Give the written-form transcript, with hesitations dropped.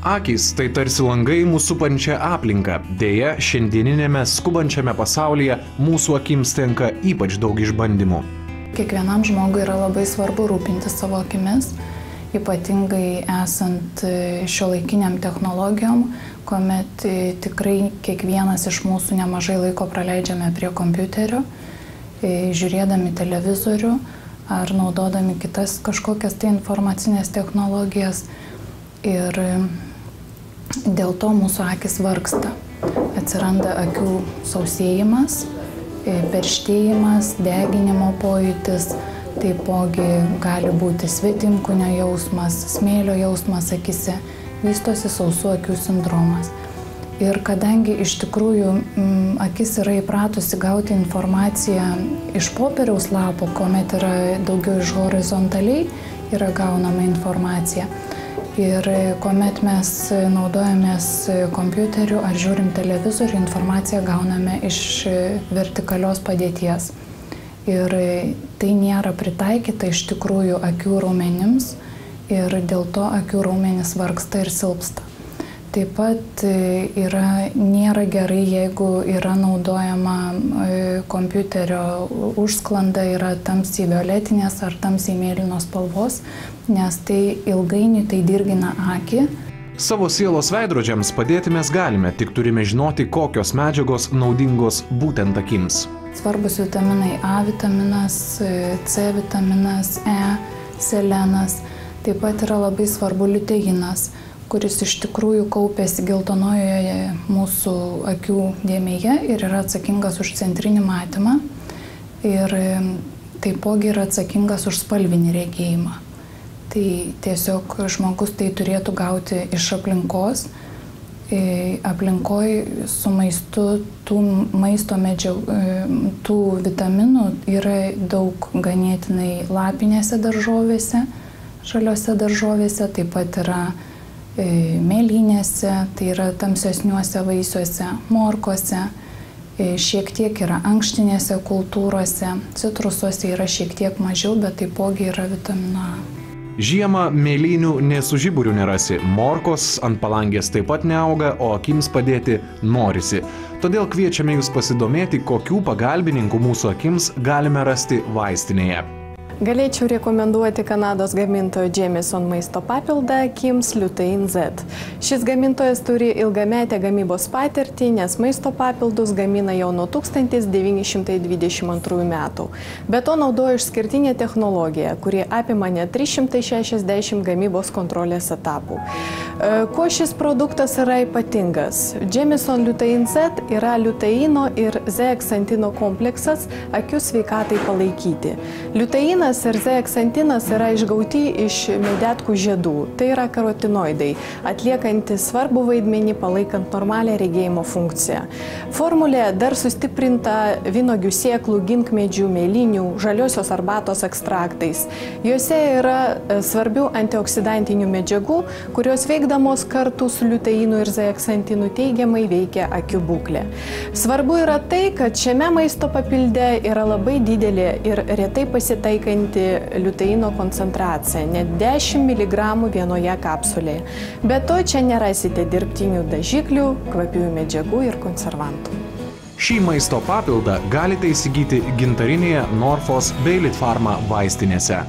Akys tai tarsi langai mūsų supančią aplinką. Deja, šiandieninėme skubančiame pasaulyje mūsų akims tenka ypač daug išbandymų. Kiekvienam žmogui yra labai svarbu rūpintis savo akimis, ypatingai esant šiuolaikiniam technologijom, kuomet tikrai kiekvienas iš mūsų nemažai laiko praleidžiame prie kompiuterio, žiūrėdami televizorių ar naudodami kitas kažkokias tai informacinės technologijas. Ir dėl to mūsų akys vargsta. Atsiranda akių sausėjimas, perštėjimas, deginimo pojūtis, taipogi gali būti svetimkūnio jausmas, smėlio jausmas akyse, vystosi sausų akių sindromas. Ir kadangi iš tikrųjų akis yra įpratusi gauti informaciją iš popieriaus lapo, kuomet yra daugiau iš horizontaliai yra gaunama informacija, ir kuomet mes naudojamės kompiuteriu ar žiūrim televizorių, informaciją gauname iš vertikalios padėties. Ir tai nėra pritaikyta iš tikrųjų akių raumenims ir dėl to akių raumenys vargsta ir silpsta. Taip pat nėra gerai, jeigu yra naudojama kompiuterio užsklanda, yra tamsiai violetinės ar tamsiai mėlynos spalvos, nes tai ilgainiui tai dirgina akį. Savo sielos veidrodžiams padėti mes galime, tik turime žinoti, kokios medžiagos naudingos būtent akims. Svarbus vitaminai A vitaminas, C vitaminas, E, selenas, taip pat yra labai svarbu liuteinas, kuris iš tikrųjų kaupiasi geltonojoje mūsų akių dėmėje ir yra atsakingas už centrinį matymą ir taipogi yra atsakingas už spalvinį regėjimą. Tai tiesiog žmogus tai turėtų gauti iš aplinkos. Aplinkoje su maistu tų maisto medžiagų, tų vitaminų yra daug ganėtinai lapinėse daržovėse, žaliose daržovėse, taip pat yra mėlynėse, tai yra tamsesniuose vaisiuose, morkose, šiek tiek yra ankštinėse kultūrose, citrusuose yra šiek tiek mažiau, bet taipogi yra vitamino A. Žiemą mėlynių nė su žiburiu nerasi, morkos ant palangės taip pat neauga, o akims padėti norisi. Todėl kviečiame jūs pasidomėti, kokių pagalbininkų mūsų akims galime rasti vaistinėje. Galėčiau rekomenduoti Kanados gamintojo Jamieson maisto papildą akims Lutein Z. Šis gamintojas turi ilgametę gamybos patirtį, nes maisto papildus gamina jau nuo 1922 metų. Be to naudoja išskirtinę technologiją, kuri apima net 360 gamybos kontrolės etapų. Kuo šis produktas yra ypatingas? Jamieson Lutein Z yra liuteino ir zeaksantino kompleksas akių sveikatai palaikyti. Liuteinas ir zeaksantinas yra išgauti iš medetkų žiedų. Tai yra karotinoidai, atliekantis svarbų vaidmenį palaikant normalią regėjimo funkciją. Formulė dar sustiprinta vynuogių sėklų, ginkmedžių, mėlynių, žaliosios arbatos ekstraktais. Juose yra svarbių antioksidantinių medžiagų, kurios veikdamos kartu su liuteinu ir zeaksantinu teigiamai veikia akių būklę. Svarbu yra tai, kad šiame maisto papilde yra labai didelė ir retai pasitaikanti liuteino koncentracija, net 10 mg vienoje kapsulėje. Be to, čia nerasite dirbtinių dažiklių, kvapiųjų medžiagų ir konservantų. Šį maisto papildą galite įsigyti gintarinėje Norfos bei Litfarma vaistinėse.